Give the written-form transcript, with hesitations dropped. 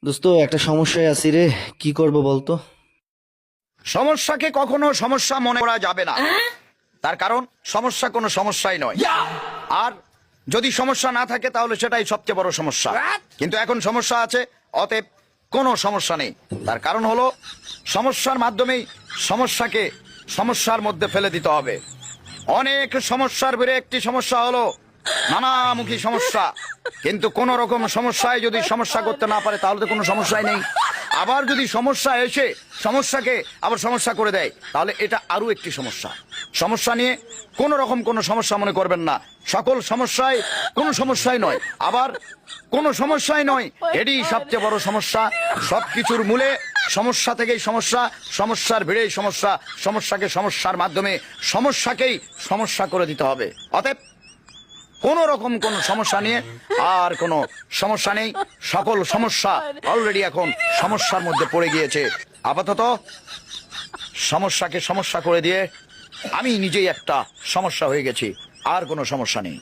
দোস্ত একটা সমস্যায় আছি রে, কি করব বলতো? সমস্যাকে কখনো সমস্যা মনে করা যাবে না। তার কারণ সমস্যা কোনো সমস্যাই নয়। আর যদি সমস্যা না থাকে তাহলে সেটাই সবচেয়ে বড় সমস্যা। কিন্তু এখন সমস্যা আছে, অতএব কোনো সমস্যা নেই। তার কারণ হলো সমস্যার মাধ্যমেই সমস্যাকে সমস্যার মধ্যে ফেলে দিতে হবে। অনেক সমস্যার ভিড়ে একটি সমস্যা হলো নানামুখী সমস্যা। কিন্তু কোন রকম সমস্যায় যদি সমস্যা করতে না পারে তাহলে তো কোনো সমস্যাই নেই। আবার যদি সমস্যা এসে সমস্যাকে আবার সমস্যা করে দেয় তাহলে এটা আরো একটি সমস্যা। সমস্যা নিয়ে কোন রকম কোনো সমস্যা মনে করবেন না। সকল সমস্যায় কোনো সমস্যাই নয়, আবার কোনো সমস্যাই নয়, এটি সবচেয়ে বড় সমস্যা। সবকিছুর মূলে সমস্যা থেকেই সমস্যা, সমস্যার ভিড়েই সমস্যা। সমস্যাকে সমস্যার মাধ্যমে সমস্যাকেই সমস্যা করে দিতে হবে। অতএব কোন রকম কোন সমস্যা নিয়ে আর কোনো সমস্যা নেই। সকল সমস্যা অলরেডি এখন সমস্যার মধ্যে পড়ে গিয়েছে। আপাতত সমস্যাকে সমস্যা করে দিয়ে আমি নিজেই একটা সমস্যা হয়ে গেছি। আর কোনো সমস্যা নেই।